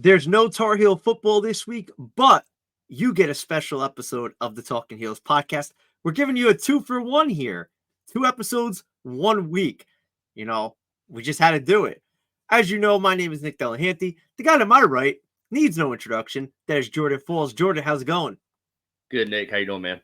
There's no Tar Heel football this week, but you get a special episode of the Talkin Heels podcast. We're giving you a 2-for-1 here. 2 episodes, 1 week. You know, we just had to do it. As you know, my name is Nick Delahanty. The guy to my right needs no introduction. That is Jordan Falls. Jordan, how's it going? Good, Nick. How you doing, man?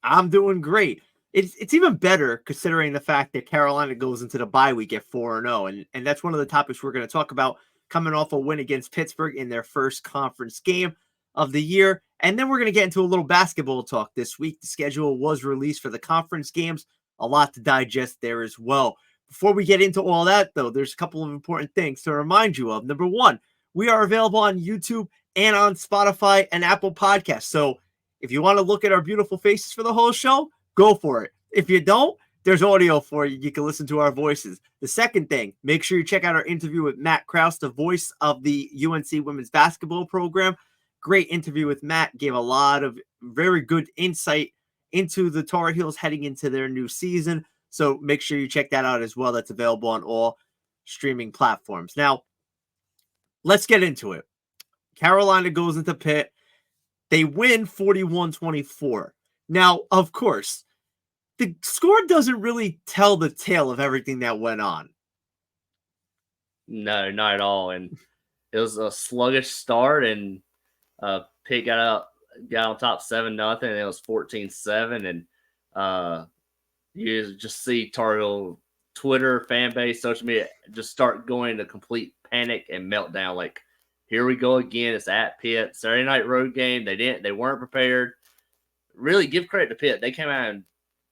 I'm doing great. It's even better considering the fact that Carolina goes into the bye week at 4-0. And that's one of the topics we're going to talk about, coming off a win against Pittsburgh in their first conference game of the year. And then we're going to get into a little basketball talk this week. The schedule was released for the conference games. A lot to digest there as well. Before we get into all that, though, there's a couple of important things to remind you of. Number one, we are available on YouTube and on Spotify and Apple Podcasts. So if you want to look at our beautiful faces for the whole show, go for it. If you don't, there's audio for you. You can listen to our voices. The second thing, make sure you check out our interview with Matt Krause, the voice of the UNC women's basketball program. Great interview with Matt. Gave a lot of very good insight into the Tar Heels heading into their new season. So make sure you check that out as well. That's available on all streaming platforms. Now, let's get into it. Carolina goes into Pitt. They win 41-24. Now, of course, the score doesn't really tell the tale of everything that went on. No, not at all. And it was a sluggish start, and Pitt got on top 7-0, and it was 14-7. And you just see Tar Heel Twitter, fan base, social media just start going into complete panic and meltdown. Like, here we go again. It's at Pitt. Saturday night road game. They weren't prepared. Really give credit to Pitt. They came out and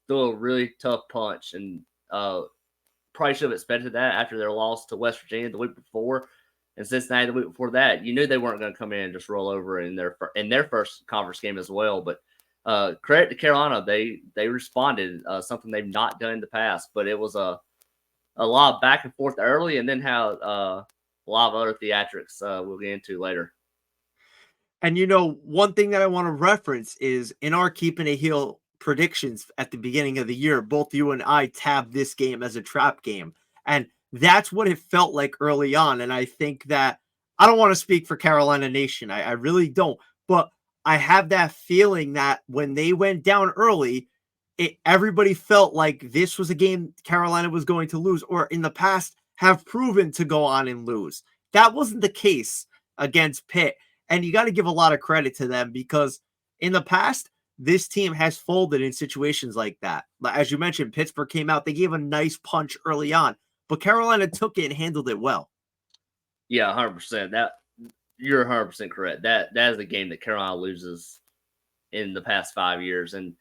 threw a really tough punch, and probably should have expected that after their loss to West Virginia the week before and Cincinnati the week before that. You knew they weren't going to come in and just roll over in their first conference game as well. But credit to Carolina. They responded, something they've not done in the past. But it was a lot of back and forth early, and then how a lot of other theatrics we'll get into later. And, you know, one thing that I want to reference is in our Keeping a Heel predictions at the beginning of the year, both you and I tabbed this game as a trap game. And that's what it felt like early on. And I think that I don't want to speak for Carolina Nation. I really don't. But I have that feeling that when they went down early, everybody felt like this was a game Carolina was going to lose, or in the past have proven to go on and lose. That wasn't the case against Pitt. And you got to give a lot of credit to them, because in the past, this team has folded in situations like that. As you mentioned, Pittsburgh came out. They gave a nice punch early on, but Carolina took it and handled it well. Yeah, 100%. You're 100% correct. That is a game that Carolina loses in the past 5 years. And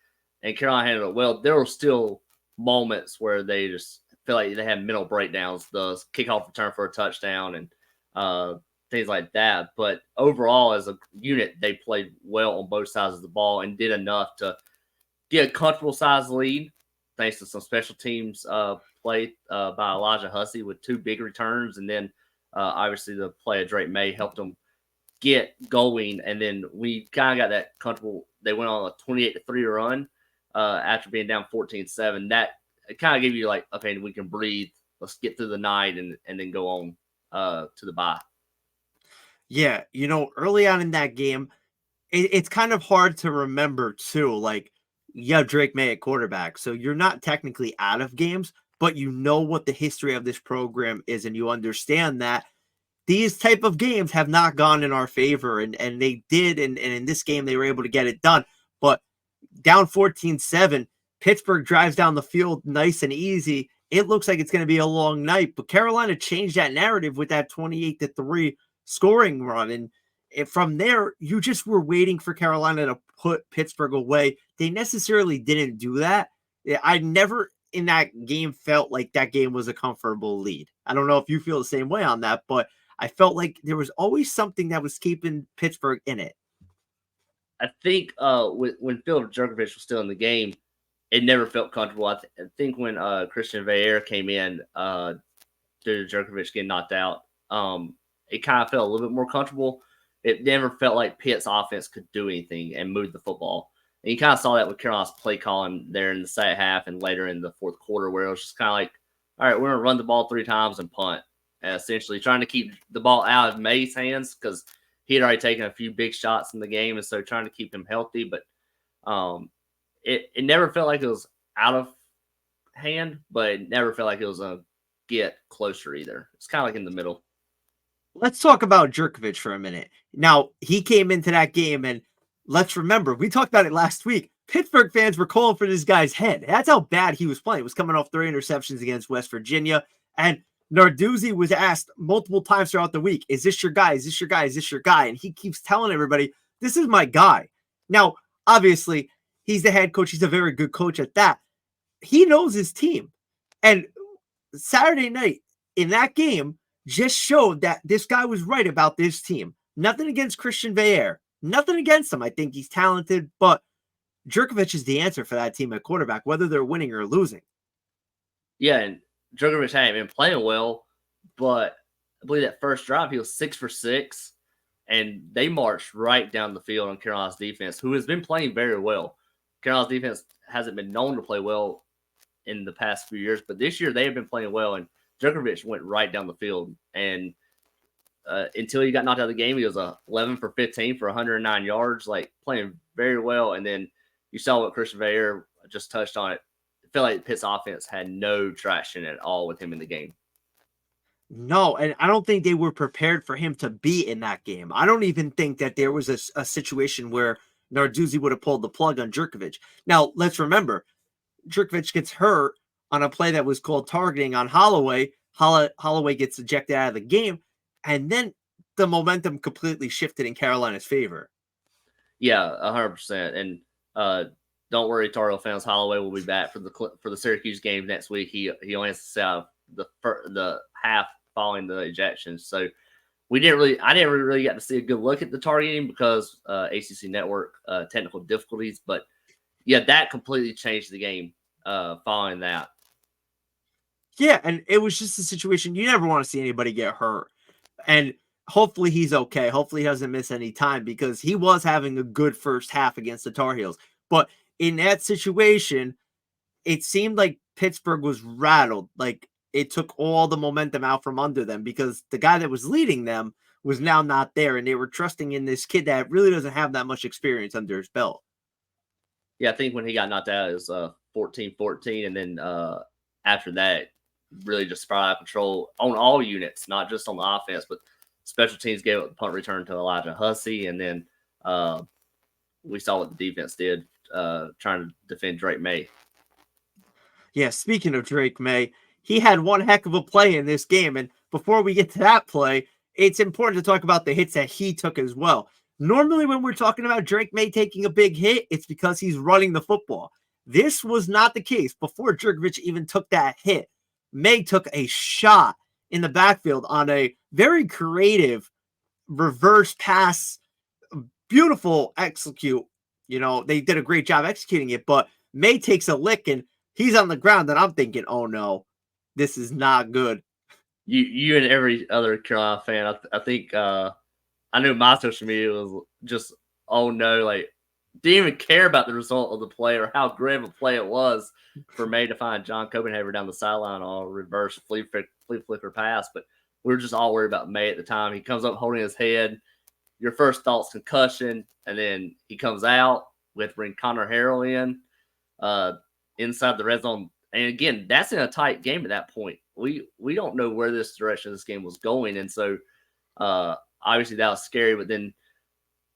Carolina handled it well. There were still moments where they just feel like they had mental breakdowns, the kickoff return for a touchdown and things like that. But overall, as a unit, they played well on both sides of the ball and did enough to get a comfortable size lead, thanks to some special teams play by Elijah Hussey with 2 big returns. And then obviously the play of Drake May helped them get going. And then we kind of got that comfortable. They went on a 28-3 run after being down 14-7. That kind of gave you like, okay, we can breathe. Let's get through the night and then go on to the bye. Yeah, you know, early on in that game, it's kind of hard to remember too. Like, you have Drake May at quarterback, so you're not technically out of games, but you know what the history of this program is, and you understand that these type of games have not gone in our favor, and they did, and in this game they were able to get it done. But down 14-7, Pittsburgh drives down the field nice and easy. It looks like it's going to be a long night, but Carolina changed that narrative with that 28-3 scoring run. And from there, you just were waiting for Carolina to put Pittsburgh away. They necessarily didn't do that. I never in that game felt like that game was a comfortable lead. I don't know if you feel the same way on that, but I felt like there was always something that was keeping Pittsburgh in it. I think when Philip Jerkovich was still in the game, it never felt comfortable. I think when Christian Veillere came in due to Jerkovich getting knocked out, it kind of felt a little bit more comfortable. It never felt like Pitt's offense could do anything and move the football. And you kind of saw that with Carolina's play calling there in the second half and later in the fourth quarter, where it was just kind of like, all right, we're going to run the ball 3 times and punt. essentially trying to keep the ball out of May's hands because he had already taken a few big shots in the game, and so trying to keep him healthy. But it never felt like it was out of hand, but it never felt like it was a get closer either. It's kind of like in the middle. Let's talk about Jerkovic for a minute. Now, he came into that game, and let's remember, we talked about it last week. Pittsburgh fans were calling for this guy's head. That's how bad he was playing. He was coming off 3 interceptions against West Virginia, and Narduzzi was asked multiple times throughout the week, is this your guy? Is this your guy? Is this your guy? And he keeps telling everybody, this is my guy. Now, obviously, he's the head coach. He's a very good coach at that. He knows his team. And Saturday night in that game just showed that this guy was right about this team. Nothing against Christian Veilleux. Nothing against him. I think he's talented, but Jerkovic is the answer for that team at quarterback, whether they're winning or losing. Yeah, and Jerkovic hadn't been playing well, but I believe that first drive, he was 6 for 6, and they marched right down the field on Carolina's defense, who has been playing very well. Carolina's defense hasn't been known to play well in the past few years, but this year they have been playing well, and Jerkovic went right down the field. And until he got knocked out of the game, he was 11 for 15 for 109 yards, like playing very well. And then you saw what Christian Veilleux just touched on it. It felt like Pitt's offense had no traction at all with him in the game. No, and I don't think they were prepared for him to be in that game. I don't even think that there was a situation where Narduzzi would have pulled the plug on Jerkovic. Now, let's remember, Jerkovic gets hurt on a play that was called targeting on Holloway. Holloway gets ejected out of the game, and then the momentum completely shifted in Carolina's favor. Yeah, 100%. And don't worry, Tar Heel fans. Holloway will be back for the Syracuse game next week. He only has to sit out the half following the ejection. So I didn't really get to see a good look at the targeting because ACC Network technical difficulties. But yeah, that completely changed the game following that. Yeah, and it was just a situation you never want to see anybody get hurt. And hopefully he's okay. Hopefully he doesn't miss any time because he was having a good first half against the Tar Heels. But in that situation, it seemed like Pittsburgh was rattled. Like it took all the momentum out from under them because the guy that was leading them was now not there. And they were trusting in this kid that really doesn't have that much experience under his belt. Yeah, I think when he got knocked out, it was 14-14. And then after that, really just spiraled out of control on all units, not just on the offense, but special teams gave up the punt return to Elijah Hussey. And then we saw what the defense did trying to defend Drake May. Yeah, speaking of Drake May, he had one heck of a play in this game. And before we get to that play, it's important to talk about the hits that he took as well. Normally, when we're talking about Drake May taking a big hit, it's because he's running the football. This was not the case. Before Jerkovic even took that hit, May took a shot in the backfield on a very creative reverse pass. Beautiful execute. You know, they did a great job executing it, but May takes a lick and he's on the ground, and I'm thinking, oh no, this is not good. You and every other Carolina fan, I think I knew my social media was just, oh no, like didn't even care about the result of the play or how great of a play it was for May to find John Copenhaver down the sideline on a reverse flea flicker pass. But we were just all worried about May at the time. He comes up holding his head. Your first thought's concussion, and then he comes out with bring Connor Harrell in inside the red zone. And again, that's in a tight game at that point. We don't know where this direction of this game was going. And so obviously that was scary, but then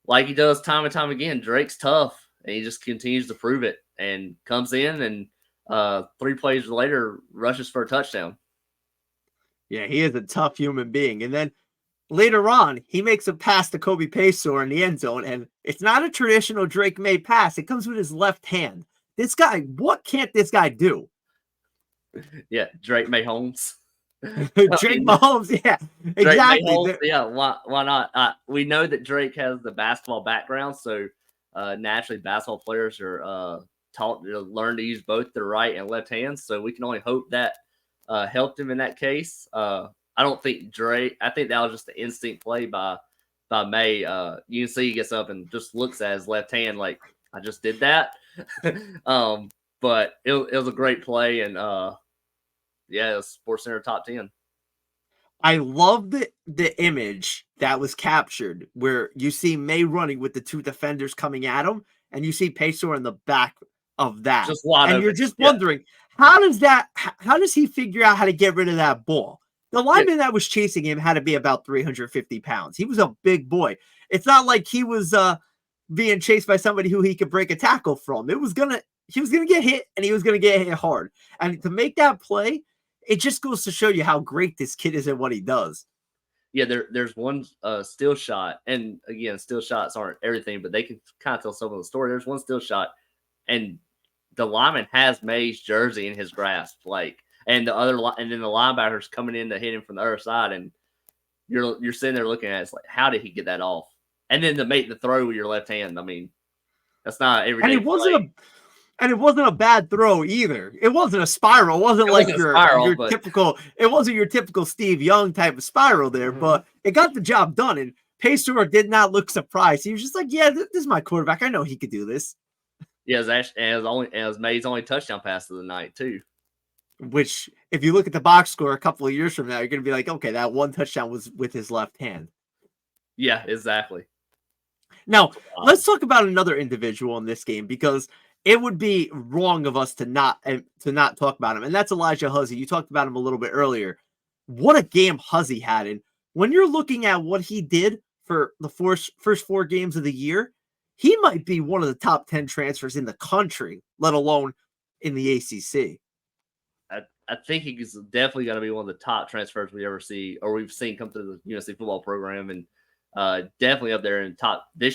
like he does time and time again, Drake's tough and he just continues to prove it and comes in and 3 plays later rushes for a touchdown. Yeah, he is a tough human being. And then later on, he makes a pass to Kobe Paysour in the end zone, and it's not a traditional Drake May pass. It comes with his left hand. This guy, what can't this guy do? Yeah, Drake May Holmes. Drake Mahomes, yeah, exactly. Holmes, yeah, why not? We know that Drake has the basketball background, so naturally basketball players are taught to learn to use both their right and left hands. So we can only hope that helped him in that case. I don't think Drake. I think that was just the instinct play by May. You can see he gets up and just looks at his left hand like, I just did that. But it was a great play, and yeah, it was SportsCenter top 10. I love the image that was captured where you see May running with the two defenders coming at him, and you see Pacor in the back of that. Just wide and open. You're just wondering, how does he figure out how to get rid of that ball? The lineman that was chasing him had to be about 350 pounds. He was a big boy. It's not like he was being chased by somebody who he could break a tackle from. He was gonna get hit, and he was gonna get hit hard. And to make that play, it just goes to show you how great this kid is at what he does. Yeah, there's one still shot, and again, still shots aren't everything, but they can kind of tell some of the story. There's one still shot, and the lineman has May's jersey in his grasp, and then the linebacker's coming in to hit him from the other side, and you're sitting there looking at it, it's like, how did he get that off? And then to make the throw with your left hand, I mean, that's not every day. And it wasn't a bad throw either. It wasn't a spiral. It wasn't your typical. It wasn't your typical Steve Young type of spiral there, but it got the job done. And Pacor did not look surprised. He was just like, "Yeah, this is my quarterback. I know he could do this." Yeah, it was May's only touchdown pass of the night too. Which, if you look at the box score a couple of years from now, you're going to be like, "Okay, that one touchdown was with his left hand." Yeah, exactly. Now, let's talk about another individual in this game, because it would be wrong of us to not talk about him, and that's Elijah Huzzie. You talked about him a little bit earlier. What a game Huzzie had, and when you're looking at what he did for the first 4 games of the year, he might be one of the top 10 transfers in the country, let alone in the ACC. I think he's definitely going to be one of the top transfers we've seen come through the UNC football program, and definitely up there in top 10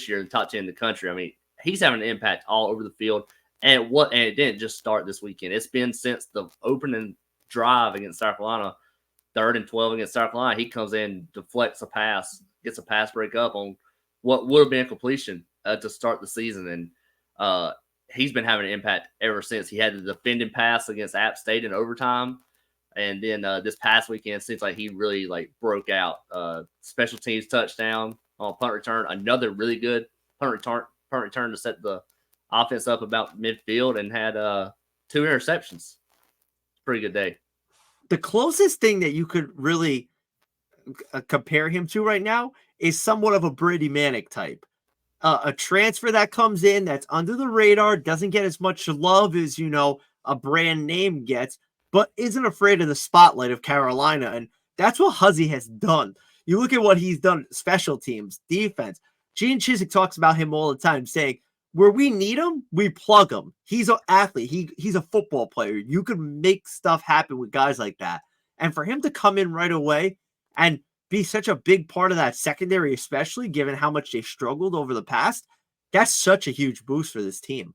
in the country. I mean, he's having an impact all over the field. And it didn't just start this weekend. It's been since the opening drive against South Carolina, 3rd and 12 against South Carolina. He comes in, deflects a pass, gets a pass break up on what would have been a completion to start the season. And he's been having an impact ever since. He had the defending pass against App State in overtime. And then this past weekend, it seems like he really broke out. Special teams touchdown on punt return. Another really good punt return to set the offense up about midfield, and had 2 interceptions. Pretty good day. The closest thing that you could really compare him to right now is somewhat of a Brady Manick type. A transfer that comes in that's under the radar, doesn't get as much love as, a brand name gets, but isn't afraid of the spotlight of Carolina. And that's what Huzzie has done. You look at what he's done, special teams, defense. Gene Chizik talks about him all the time, saying, where we need him, we plug him. He's an athlete. He's a football player. You can make stuff happen with guys like that. And for him to come in right away and be such a big part of that secondary, especially given how much they struggled over the past, that's such a huge boost for this team.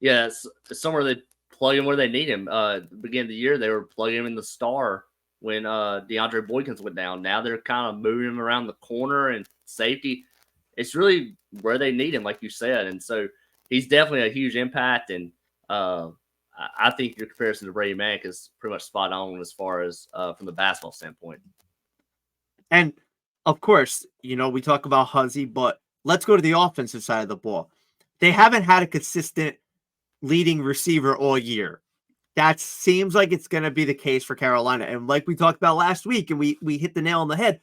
Yeah, it's somewhere they plug him where they need him. At the beginning of the year, they were plugging him in the star when DeAndre Boykins went down. Now they're kind of moving him around the corner and safety. It's really where they need him, like you said. And so he's definitely a huge impact. And I think your comparison to Brady Manick is pretty much spot on as far as from the basketball standpoint. And, of course, we talk about Huzzie, but let's go to the offensive side of the ball. They haven't had a consistent leading receiver all year. That seems like it's going to be the case for Carolina. And like we talked about last week, and we hit the nail on the head,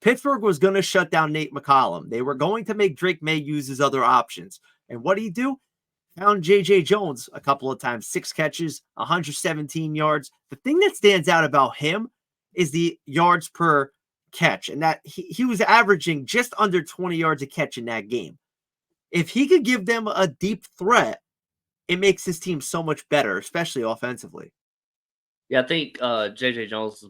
Pittsburgh was going to shut down Nate McCollum. They were going to make Drake May use his other options. And what did he do? Found J.J. Jones a couple of times, 6 catches, 117 yards. The thing that stands out about him is the yards per catch, and that he was averaging just under 20 yards a catch in that game. If he could give them a deep threat, it makes his team so much better, especially offensively. Yeah, I think J.J. Jones,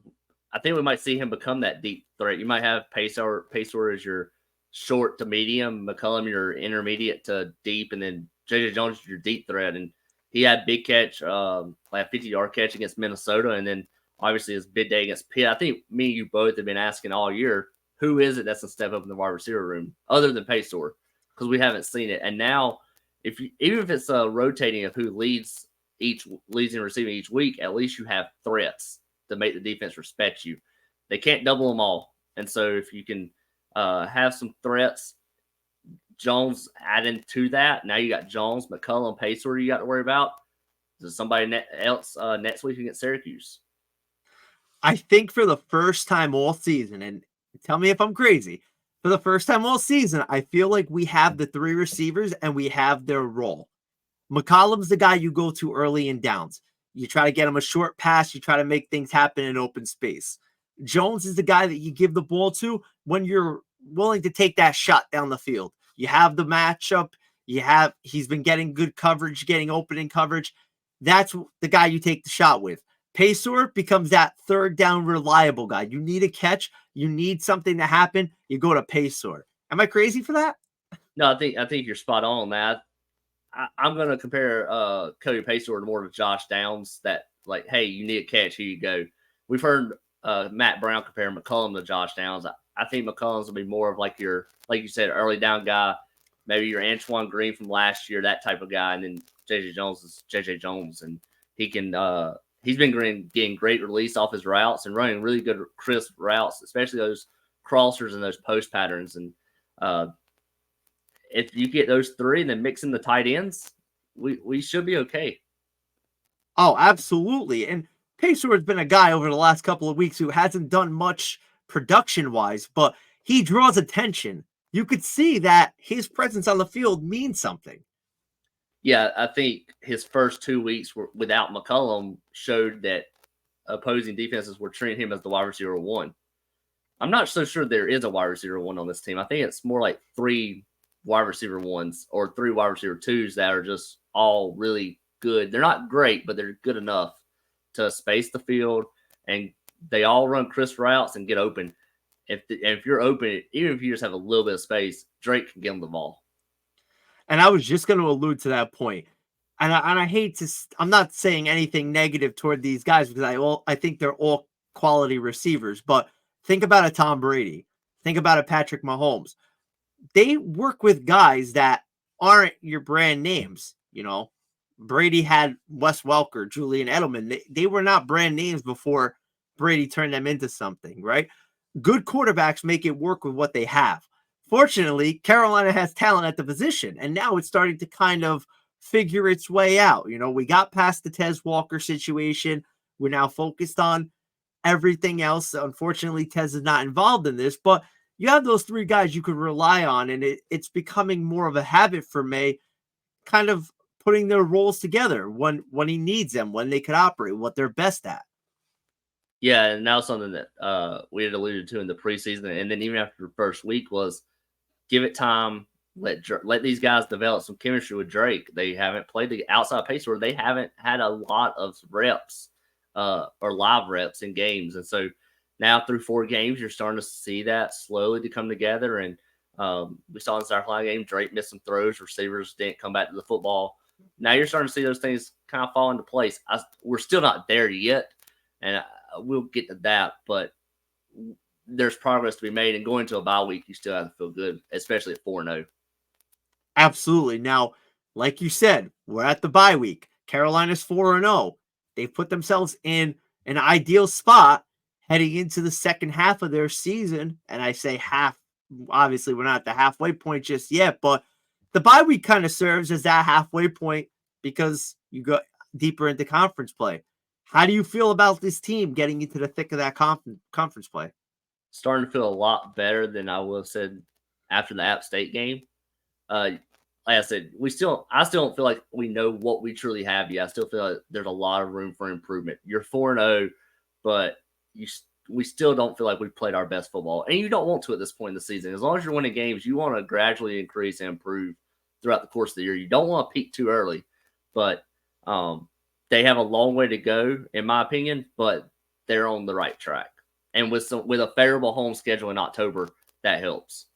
I think we might see him become that deep threat. You might have Pacor as your short to medium, McCollum your intermediate to deep, and then J.J. Jones is your deep threat. And he had big catch, like a 50-yard catch against Minnesota, and then obviously his big day against Pitt. I think me and you both have been asking all year, who is it that's going to step up in the wide receiver room other than Pacor? Because we haven't seen it. And now, even if it's rotating of who leads in receiving each week, at least you have threats to make the defense respect you. They can't double them all. And so if you can have some threats, Jones adding to that, now you got Jones, McCullum, Pacor you got to worry about. Is somebody else next week against Syracuse? I think for the first time all season, and tell me if I'm crazy, for the first time all season, I feel like we have the three receivers and we have their role. McCollum's the guy you go to early in downs. You try to get him a short pass, you try to make things happen in open space. Jones is the guy that you give the ball to when you're willing to take that shot down the field. You have the matchup, he's been getting good coverage, getting opening coverage. That's the guy you take the shot with. Paysor becomes that third down reliable guy. You need a catch, you need something to happen, you go to Paysor. Am I crazy for that? No, I think you're spot on, man. I'm going to compare Cody Paysor more to Josh Downs. That like, hey, you need a catch, here you go. We've heard Matt Brown compare McCollum to Josh Downs. I think McCollum's will be more of like you said, early down guy, maybe your Antoine Green from last year, that type of guy, and then JJ Jones is JJ Jones, and he can he's been getting great release off his routes and running really good crisp routes, especially those crossers and those post patterns. And if you get those three and then mix in the tight ends, we should be okay. Oh, absolutely. And Pacer has been a guy over the last couple of weeks who hasn't done much production-wise, but he draws attention. You could see that his presence on the field means something. Yeah, I think his first 2 weeks without McCollum showed that opposing defenses were treating him as the wide receiver one. I'm not so sure there is a wide receiver one on this team. I think it's more like three wide receiver ones or three wide receiver twos that are just all really good. They're not great, but they're good enough to space the field, and they all run crisp routes and get open. If you're open, even if you just have a little bit of space, Drake can get them the ball. And I was just going to allude to that point. And I hate to, I'm not saying anything negative toward these guys because I think they're all quality receivers. But think about a Tom Brady. Think about a Patrick Mahomes. They work with guys that aren't your brand names. You know, Brady had Wes Welker, Julian Edelman. They were not brand names before Brady turned them into something, right? Good quarterbacks make it work with what they have. Fortunately, Carolina has talent at the position, and now it's starting to kind of figure its way out. You know, we got past the Tez Walker situation. We're now focused on everything else. Unfortunately, Tez is not involved in this, but you have those three guys you could rely on, and it's becoming more of a habit for May, kind of putting their roles together when he needs them, when they could operate, what they're best at. Yeah, and now something that we had alluded to in the preseason, and then even after the first week was give it time. Let these guys develop some chemistry with Drake. They haven't played the outside pace, or they haven't had a lot of reps or live reps in games. And so now through 4 games, you're starting to see that slowly to come together. And we saw in the South Carolina game, Drake missed some throws. Receivers didn't come back to the football. Now you're starting to see those things kind of fall into place. We're still not there yet, and we'll get to that. But there's progress to be made. And going to a bye week, you still have to feel good, especially at 4-0. Absolutely. Now, like you said, we're at the bye week. Carolina's 4-0. They've put themselves in an ideal spot heading into the second half of their season. And I say half. Obviously, we're not at the halfway point just yet, but the bye week kind of serves as that halfway point because you go deeper into conference play. How do you feel about this team getting into the thick of that conference play? Starting to feel a lot better than I would have said after the App State game. Like I said, I still don't feel like we know what we truly have yet. I still feel like there's a lot of room for improvement. You're 4-0, but we still don't feel like we've played our best football. And you don't want to at this point in the season. As long as you're winning games, you want to gradually increase and improve throughout the course of the year. You don't want to peak too early. But they have a long way to go, in my opinion, but they're on the right track. And with a favorable home schedule in October, that helps.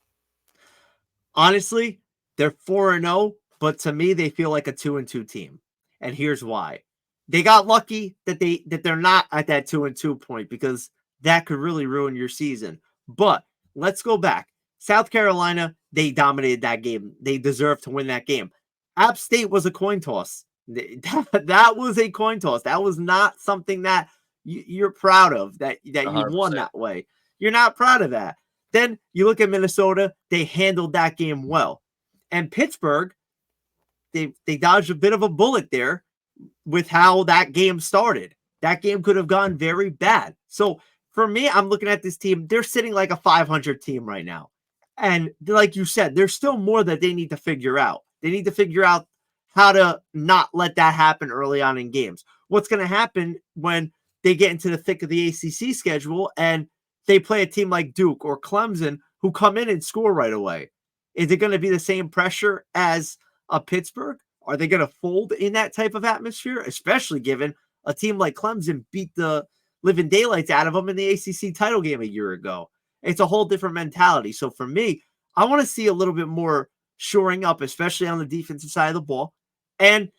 Honestly, they're 4-0, but to me, they feel like a 2-2 team. And here's why. They got lucky that they're not at that 2-2 point because that could really ruin your season. But let's go back. South Carolina, they dominated that game. They deserved to win that game. App State was a coin toss. That was a coin toss. That was not something that you're proud of, that you 100%. won that way. You're not proud of that. Then you look at Minnesota, they handled that game well. And Pittsburgh, they dodged a bit of a bullet there with how that game started. that game could have gone very bad. So for me, I'm looking at this team. They're sitting like a 500 team right now. And like you said, there's still more that they need to figure out. They need to figure out how to not let that happen early on in games. What's going to happen when they get into the thick of the ACC schedule and they play a team like Duke or Clemson who come in and score right away? Is it going to be the same pressure as a Pittsburgh? Are they going to fold in that type of atmosphere, especially given a team like Clemson beat the living daylights out of them in the ACC title game a year ago? It's a whole different mentality. So for me, I want to see a little bit more shoring up, especially on the defensive side of the ball, and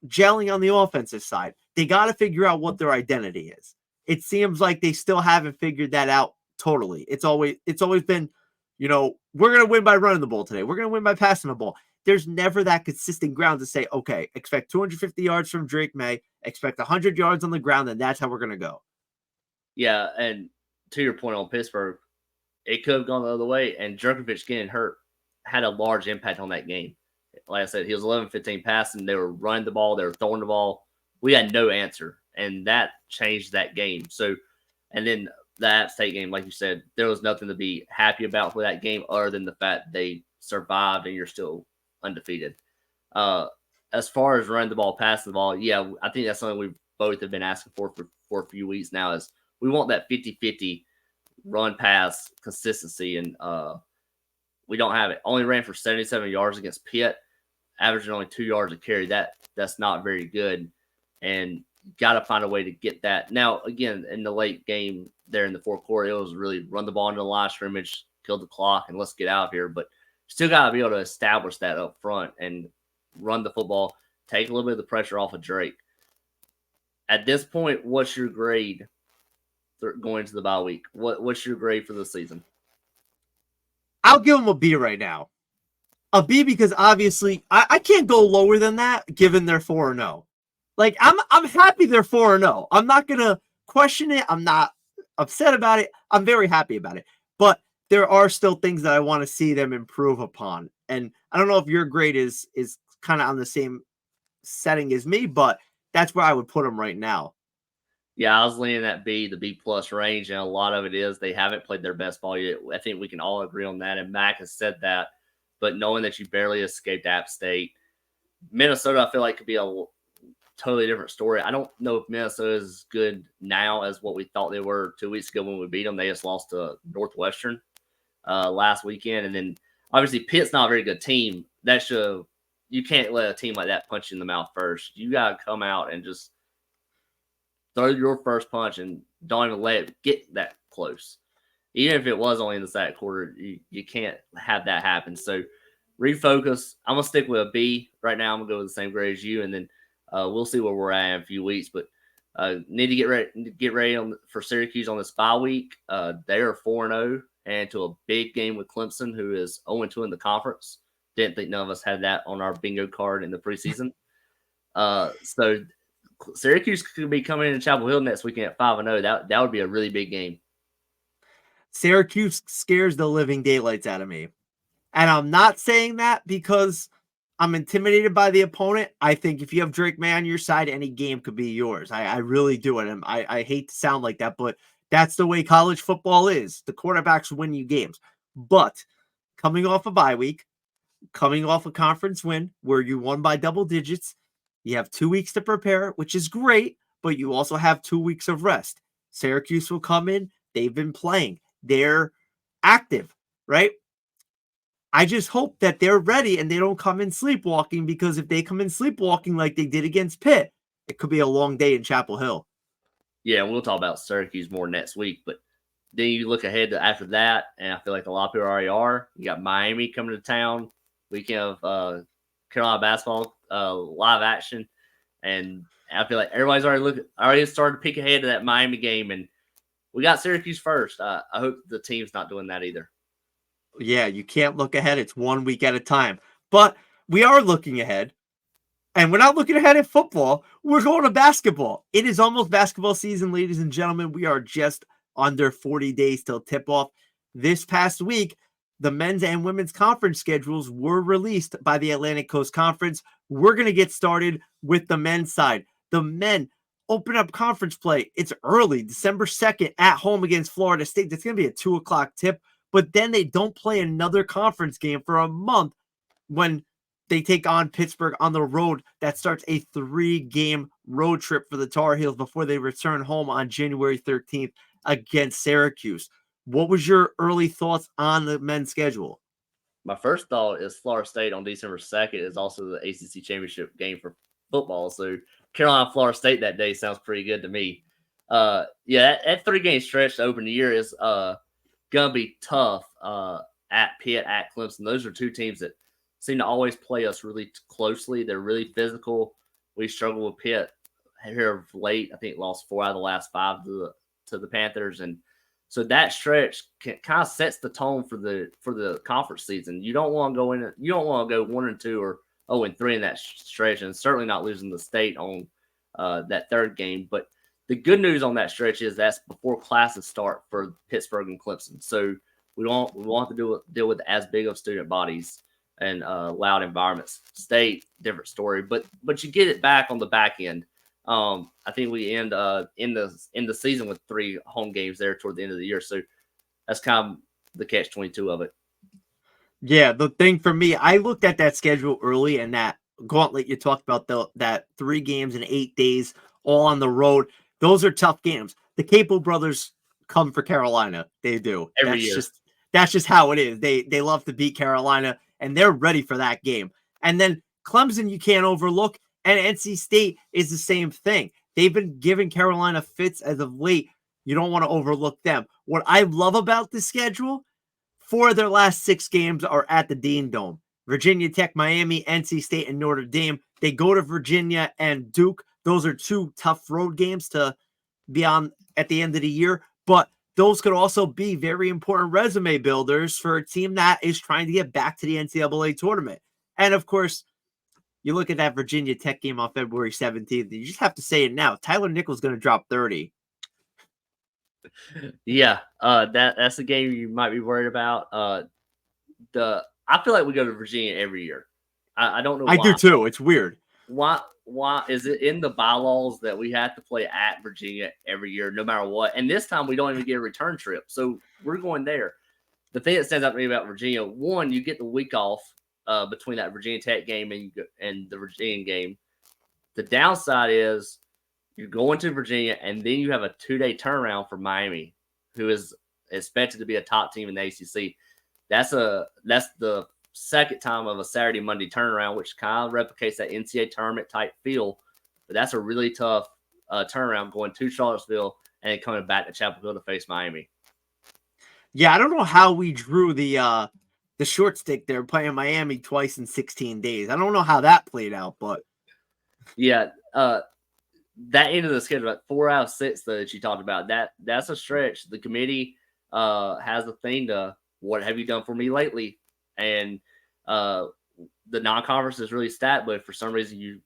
gelling on the offensive side. They got to figure out what their identity is. It seems like they still haven't figured that out totally. It's always been, we're going to win by running the ball today. We're going to win by passing the ball. There's never that consistent ground to say, okay, expect 250 yards from Drake May, expect 100 yards on the ground, and that's how we're going to go. Yeah, and to your point on Pittsburgh, it could have gone the other way, and Jerkovich getting hurt had a large impact on that game. Like I said, he was 11-15 passing. They were running the ball. They were throwing the ball. We had no answer, and that changed that game. So, and then the App State game, like you said, there was nothing to be happy about for that game other than the fact they survived and you're still undefeated. As far as running the ball, passing the ball, yeah, I think that's something we both have been asking for a few weeks now is we want that 50-50 run pass consistency, and we don't have it. Only ran for 77 yards against Pitt, averaging only 2 yards a carry. That's not very good, and got to find a way to get that. Now, again, in the late game there in the fourth quarter, it was really run the ball into the line of scrimmage, kill the clock, and let's get out of here. But still got to be able to establish that up front and run the football, take a little bit of the pressure off of Drake. At this point, what's your grade going into the bye week? What's your grade for the season? I'll give them a B right now. A B because obviously I can't go lower than that given they're 4-0. Like I'm happy they're 4-0. I'm not gonna question it. I'm not upset about it. I'm very happy about it. But there are still things that I want to see them improve upon. And I don't know if your grade is kind of on the same setting as me, but that's where I would put them right now. Yeah, I was leaning at B, the B plus range, and a lot of it is they haven't played their best ball yet. I think we can all agree on that, and Mac has said that. But knowing that you barely escaped App State, Minnesota, I feel like could be a totally different story. I don't know if Minnesota is as good now as what we thought they were 2 weeks ago when we beat them. They just lost to Northwestern last weekend, and then obviously Pitt's not a very good team. You can't let a team like that punch you in the mouth first. You got to come out and just throw your first punch and don't even let it get that close. Even if it was only in the second quarter, you can't have that happen. So refocus. I'm going to stick with a B right now. I'm going to go with the same grade as you, and then we'll see where we're at in a few weeks. But need to get ready for Syracuse on this bye week. They are 4-0 and to a big game with Clemson, who is 0-2 in the conference. Didn't think none of us had that on our bingo card in the preseason. So Syracuse could be coming into Chapel Hill next weekend at 5-0. That would be a really big game. Syracuse scares the living daylights out of me. And I'm not saying that because I'm intimidated by the opponent. I think if you have Drake May on your side, any game could be yours. I really do. And I hate to sound like that, but that's the way college football is. The quarterbacks win you games. But coming off a bye week, coming off a conference win where you won by double digits, you have 2 weeks to prepare, which is great, but you also have 2 weeks of rest. Syracuse will come in. They've been playing. They're active, right? I just hope that they're ready and they don't come in sleepwalking, because if they come in sleepwalking like they did against Pitt, it could be a long day in Chapel Hill. Yeah, we'll talk about Syracuse more next week, but then you look ahead to after that, and I feel like a lot of people already are. You got Miami coming to town. Weekend of Carolina basketball live action, and I feel like everybody's already started to pick ahead of that Miami game, and we got Syracuse first. I hope the team's not doing that either. Yeah, you can't look ahead. It's 1 week at a time. But we are looking ahead. And we're not looking ahead at football. We're going to basketball. It is almost basketball season, ladies and gentlemen. We are just under 40 days till tip-off. This past week, the men's and women's conference schedules were released by the Atlantic Coast Conference. We're going to get started with the men's side. The men open up conference play. It's early, December 2nd at home against Florida State. That's going to be a 2:00 tip. But then they don't play another conference game for a month when they take on Pittsburgh on the road. That starts a 3-game road trip for the Tar Heels before they return home on January 13th against Syracuse. What was your early thoughts on the men's schedule? My first thought is Florida State on December 2nd is also the ACC championship game for football. So Carolina, Florida State that day sounds pretty good to me. Yeah, that 3-game stretch to open the year is gonna be tough. At Pitt, at Clemson, those are 2 teams that seem to always play us really closely. They're really physical. We struggle with Pitt here of late. I think lost 4 out of the last 5 to the Panthers, and so that stretch kind of sets the tone for the conference season. You don't want to go in. You don't want to go 1-2 or 0-3 in that stretch, and certainly not losing the state on that 3rd game. But the good news on that stretch is that's before classes start for Pittsburgh and Clemson. So we want to deal with as big of student bodies and loud environments. State, different story, but you get it back on the back end. I think we end in the season with 3 home games there toward the end of the year. So that's kind of the catch-22 of it. Yeah, the thing for me, I looked at that schedule early, and that gauntlet you talked about, that 3 games in 8 days, all on the road. Those are tough games. The Capo brothers come for Carolina. They do. Every year. That's just how it is. They love to beat Carolina, and they're ready for that game. And then Clemson, you can't overlook, and NC State is the same thing. They've been giving Carolina fits as of late. You don't want to overlook them. What I love about the schedule, 4 of their last 6 games are at the Dean Dome. Virginia Tech, Miami, NC State, and Notre Dame. They go to Virginia and Duke. Those are 2 tough road games to be on at the end of the year. But those could also be very important resume builders for a team that is trying to get back to the NCAA tournament. And, of course, you look at that Virginia Tech game on February 17th, you just have to say it now. Tyler Nichols going to drop 30. Yeah, that's a game you might be worried about. I feel like we go to Virginia every year. I don't know why. I do too. It's weird. Why is it in the bylaws that we have to play at Virginia every year, no matter what? And this time we don't even get a return trip, so we're going there. The thing that stands out to me about Virginia, one, you get the week off between that Virginia Tech game and the Virginia game. The downside is you're going to Virginia, and then you have a 2-day turnaround for Miami, who is expected to be a top team in the ACC. That's the second time of a Saturday, Monday turnaround, which kind of replicates that NCAA tournament type feel. But that's a really tough turnaround going to Charlottesville and then coming back to Chapel Hill to face Miami. Yeah, I don't know how we drew the short stick there, playing Miami twice in 16 days. I don't know how that played out, but yeah, that end of the schedule, that 4 out of 6 that you talked about, that's a stretch. The committee has a thing to what have you done for me lately, and the non-conference is really stacked. But for some reason,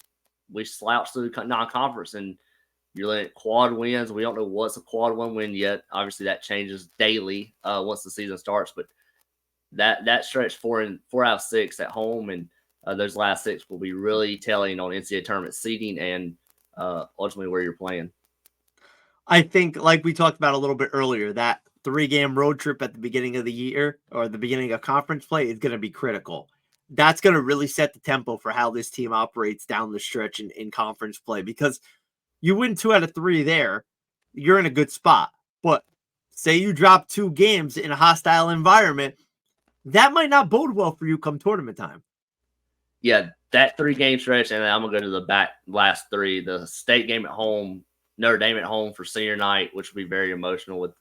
we slouch through non-conference, and you're letting quad wins. We don't know what's a quad 1 win yet. Obviously, that changes daily once the season starts. But that stretch 4 out of 6 at home, and those last 6 will be really telling on NCAA tournament seeding and ultimately where you're playing. I think, like we talked about a little bit earlier, that 3-game road trip at the beginning of the year or the beginning of conference play is going to be critical. That's going to really set the tempo for how this team operates down the stretch in conference play, because you win 2 out of 3 there, you're in a good spot. But say you drop 2 games in a hostile environment, that might not bode well for you come tournament time. Yeah, that 3-game stretch, and then I'm going to go to the last 3. The state game at home, Notre Dame at home for senior night, which will be very emotional with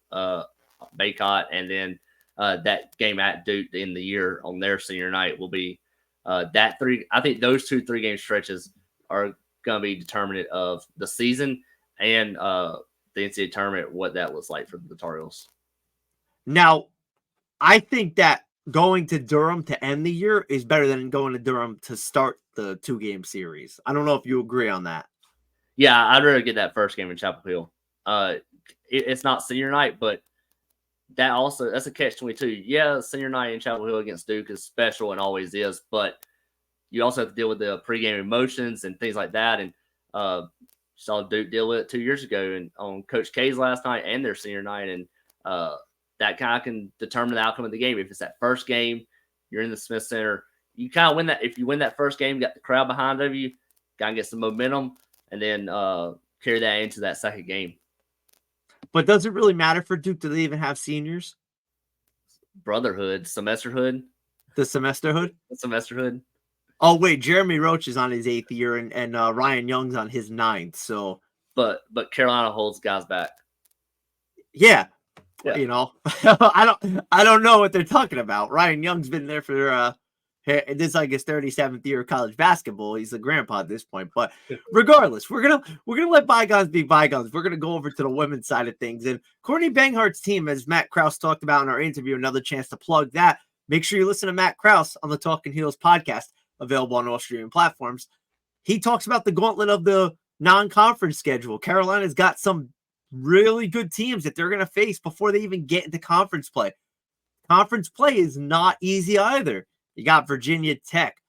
Baycott, and then that game at Duke in the year on their senior night will be that 3. I think those 2 3-game stretches are going to be determinant of the season and the NCAA tournament, what that looks like for the Tar Heels. Now, I think that going to Durham to end the year is better than going to Durham to start the 2-game series. I don't know if you agree on that. Yeah, I'd rather get that first game in Chapel Hill. It's not senior night, but that's a catch-22. Yeah, senior night in Chapel Hill against Duke is special and always is, but you also have to deal with the pregame emotions and things like that. And Saw Duke deal with it 2 years ago and on Coach K's last night and their senior night. And that kind of can determine the outcome of the game. If it's that first game, you're in the Smith Center, you kind of win that. If you win that first game, you got the crowd behind of you, got to get some momentum, and then carry that into that second game. But does it really matter for Duke? Do they even have seniors? Brotherhood, semesterhood. The semesterhood? The semesterhood. Oh, wait, Jeremy Roach is on his 8th year, and Ryan Young's on his 9th. So, but Carolina holds guys back. Yeah. You know, I don't know what they're talking about. Ryan Young's been there for this is like his 37th year of college basketball. He's a grandpa at this point. But regardless, we're gonna let bygones be bygones. We're gonna go over to the women's side of things. And Courtney Banghart's team, as Matt Krause talked about in our interview, another chance to plug that. Make sure you listen to Matt Krause on the Talkin Heels podcast, available on all streaming platforms. He talks about the gauntlet of the non-conference schedule. Carolina's got some really good teams that they're going to face before they even get into conference play. Conference play is not easy either. You got Virginia Tech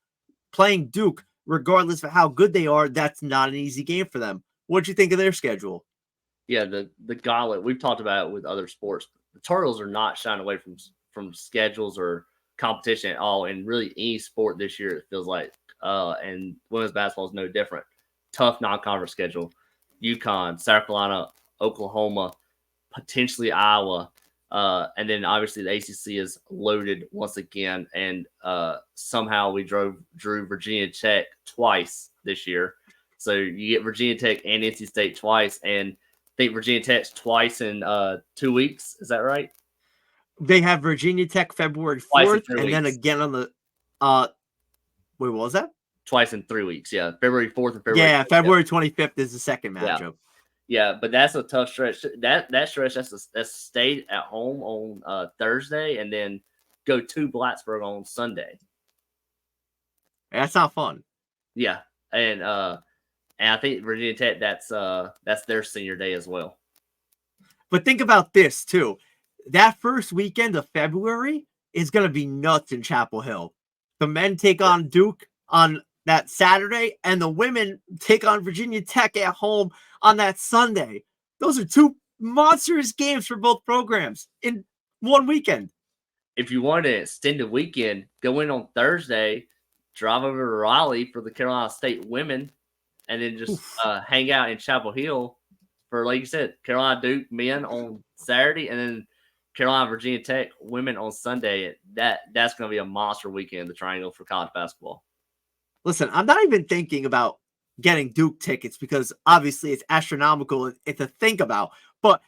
playing Duke, regardless of how good they are. That's not an easy game for them. What'd you think of their schedule? Yeah, the gauntlet, we've talked about it with other sports. The Tar Heels are not shying away from schedules or competition at all. And really any sport this year, it feels like, and women's basketball is no different. Tough non-conference schedule. UConn, South Carolina, Oklahoma, potentially Iowa, and then obviously the ACC is loaded once again. And somehow we drew Virginia Tech twice this year, so you get Virginia Tech and NC State twice, and I think Virginia Tech's twice in 2 weeks. Is that right? They have Virginia Tech February 4th, and then again on the wait, what was that? Twice in 3 weeks. Yeah, February 4th and February. Yeah, February 25th is the second matchup. Yeah, but that's a tough stretch. That stretch, that's stay at home on Thursday and then go to Blacksburg on Sunday. That's not fun. Yeah, and I think Virginia Tech, that's their senior day as well. But think about this too. That first weekend of February is going to be nuts in Chapel Hill. The men take on Duke on that Saturday, and the women take on Virginia Tech at home on that Sunday. Those are two monstrous games for both programs in one weekend. If you want an extended weekend, go in on Thursday, drive over to Raleigh for the Carolina State women, and then just hang out in Chapel Hill for, like you said, Carolina Duke men on Saturday, and then Carolina Virginia Tech women on Sunday. That's going to be a monster weekend, the Triangle, for college basketball. Listen, I'm not even thinking about getting Duke tickets because obviously it's astronomical to think about. But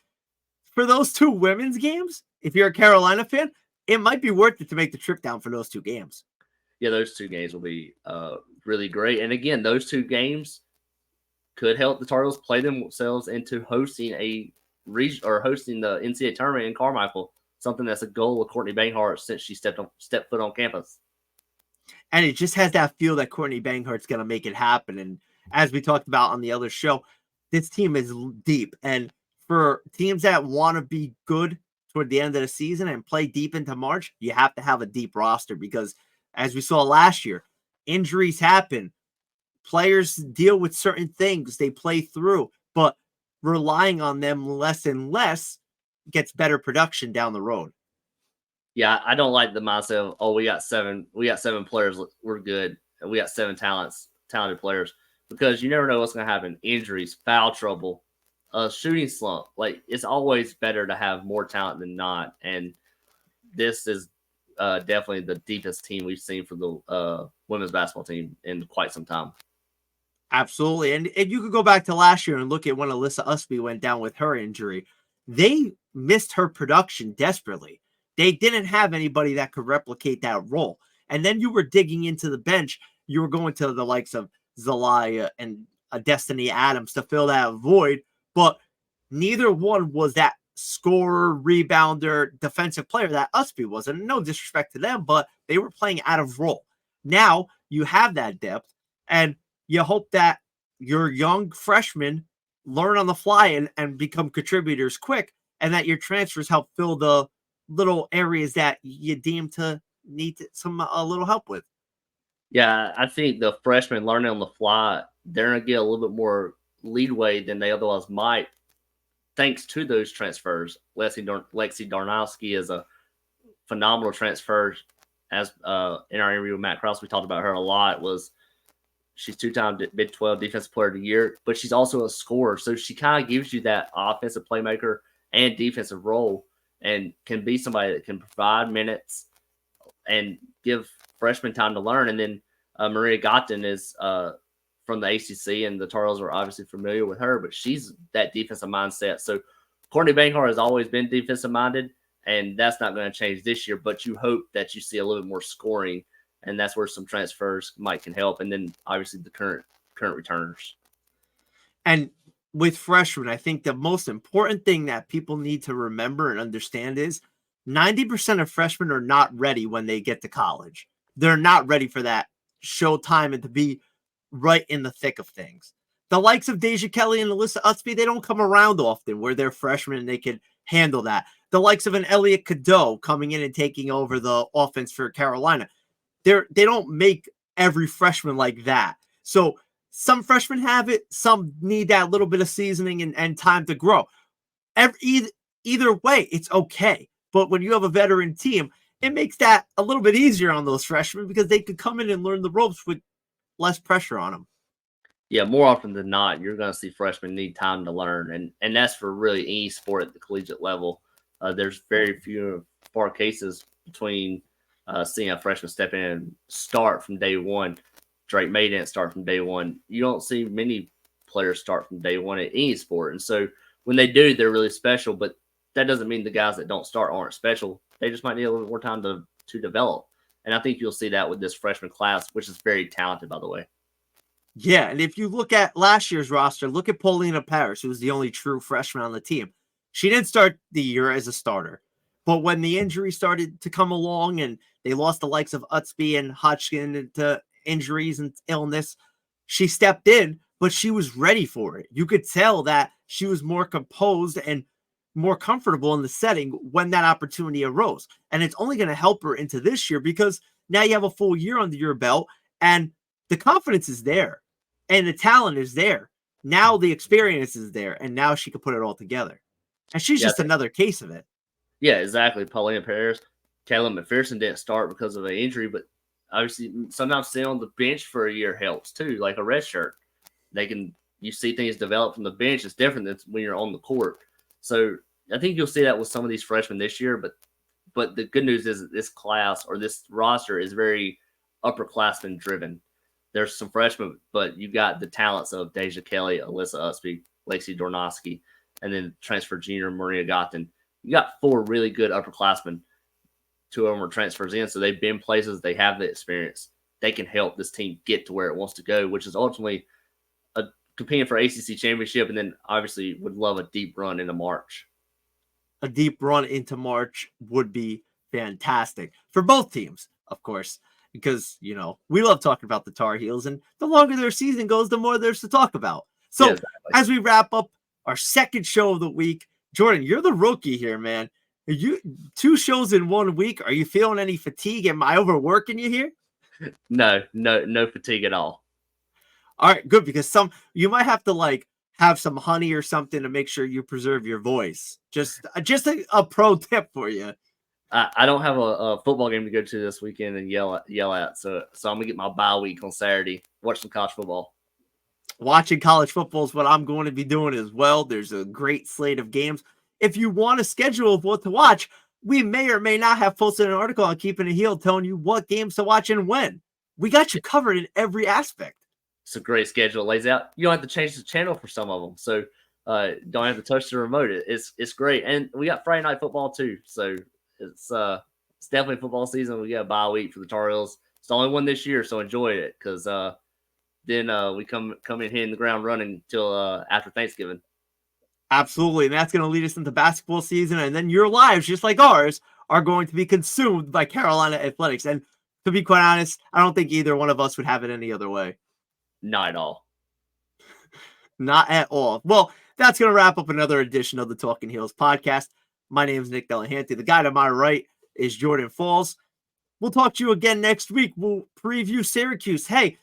for those two women's games, if you're a Carolina fan, it might be worth it to make the trip down for those two games. Yeah, those two games will be really great. And again, those two games could help the Tar Heels play themselves into hosting a region or hosting the NCAA tournament in Carmichael, something that's a goal of Courtney Banghart since she stepped foot on campus. And it just has that feel that Courtney Banghart's going to make it happen. And as we talked about on the other show, this team is deep. And for teams that want to be good toward the end of the season and play deep into March, you have to have a deep roster because, as we saw last year, injuries happen. Players deal with certain things they play through, but relying on them less and less gets better production down the road. Yeah, I don't like the mindset of, we got seven players, we're good, and we got seven talented players, because you never know what's going to happen. Injuries, foul trouble, a shooting slump. Like, it's always better to have more talent than not, and this is definitely the deepest team we've seen for the women's basketball team in quite some time. Absolutely. And you could go back to last year and look at when Alyssa Usby went down with her injury. They missed her production desperately. They didn't have anybody that could replicate that role. And then you were digging into the bench. You were going to the likes of Zelaya and Destiny Adams to fill that void. But neither one was that scorer, rebounder, defensive player that Usby was. And no disrespect to them, but they were playing out of role. Now you have that depth, and you hope that your young freshmen learn on the fly and become contributors quick, and that your transfers help fill the little areas that you deem to need a little help with. Yeah, I think the freshmen learning on the fly, they're going to get a little bit more leadway than they otherwise might, thanks to those transfers. Lexi Darnowski is a phenomenal transfer. As in our interview with Matt Krause, we talked about her a lot. She's 2-time Big 12 Defensive Player of the Year, but she's also a scorer. So she kind of gives you that offensive playmaker and defensive role, and can be somebody that can provide minutes and give freshmen time to learn. And then Maria Gotten is from the ACC, and the Tar Heels are obviously familiar with her, but she's that defensive mindset. So Courtney Banghart has always been defensive minded, and that's not going to change this year, but you hope that you see a little bit more scoring, and that's where some transfers can help. And then obviously the current returners. And with freshmen, I think the most important thing that people need to remember and understand is 90% of freshmen are not ready when they get to college. They're not ready for that showtime and to be right in the thick of things. The likes of Deja Kelly and Alyssa Utsby, they don't come around often where they're freshmen and they can handle that. The likes of an Elliot Cadeau coming in and taking over the offense for Carolina, they don't make every freshman like that. So some freshmen have it, some need that little bit of seasoning and time to grow. Either way, it's okay. But when you have a veteran team, it makes that a little bit easier on those freshmen because they could come in and learn the ropes with less pressure on them. Yeah, more often than not, you're going to see freshmen need time to learn, and that's for really any sport at the collegiate level. There's very few far cases between seeing a freshman step in and start from day one. Drake May didn't start from day one. You don't see many players start from day one at any sport, and so when they do, they're really special. But that doesn't mean the guys that don't start aren't special. They just might need a little bit more time to develop. And I think you'll see that with this freshman class, which is very talented, by the way. Yeah, and if you look at last year's roster, look at Paulina Paris, who was the only true freshman on the team. She didn't start the year as a starter. But when the injury started to come along and they lost the likes of Utsby and Hodgkin to injuries and illness, she stepped in, but she was ready for it. You could tell that she was more composed and more comfortable in the setting when that opportunity arose. And it's only going to help her into this year because now you have a full year under your belt and the confidence is there and the talent is there. Now the experience is there and now she can put it all together. And she's just another case of it. Yeah, exactly. Paulina Paris, Caleb McPherson didn't start because of an injury, but obviously sometimes sitting on the bench for a year helps too, like a red shirt. You see things develop from the bench. It's different than when you're on the court. So I think you'll see that with some of these freshmen this year, but the good news is that this class or this roster is very upperclassmen driven. There's some freshmen, but you got the talents of Deja Kelly, Alyssa Utsby, Lexi Dornowski, and then transfer junior Maria Gotten. You got 4 really good upperclassmen. 2 of them are transfers in, so they've been places, they have the experience. They can help this team get to where it wants to go, which is ultimately competing for ACC championship, and then obviously would love a deep run into March. A deep run into March would be fantastic for both teams, of course, because, we love talking about the Tar Heels, and the longer their season goes, the more there's to talk about. So yeah, exactly. As we wrap up our second show of the week, Jordan, you're the rookie here, man. Are you 2 shows in 1 week? Are you feeling any fatigue? Am I overworking you here? No fatigue at all. All right, good, because you might have to have some honey or something to make sure you preserve your voice. Just a pro tip for you. I don't have a football game to go to this weekend and yell at, so I'm gonna get my bye week on Saturday. Watch some college football. Watching college football is what I'm going to be doing as well. There's a great slate of games. If you want a schedule of what to watch, we may or may not have posted an article on Keeping It Heel telling you what games to watch and when. We got you covered in every aspect. It's a great schedule. It lays out. You don't have to change the channel for some of them, so don't have to touch the remote. It's great, and we got Friday night football too. So it's definitely football season. We got a bye week for the Tar Heels. It's the only one this year, so enjoy it because then we come in hitting the ground running until after Thanksgiving. Absolutely, and that's going to lead us into basketball season, and then your lives, just like ours, are going to be consumed by Carolina athletics. And to be quite honest, I don't think either one of us would have it any other way. Not at all. Not at all. Well, that's going to wrap up another edition of the Talkin Heels podcast. My name is Nick Delahanty. The guy to my right is Jordan Falls. We'll talk to you again next week. We'll preview Syracuse. Hey,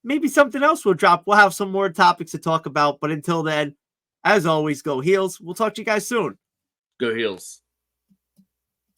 maybe something else will drop. We'll have some more topics to talk about. But until then, as always, go Heels. We'll talk to you guys soon. Go Heels.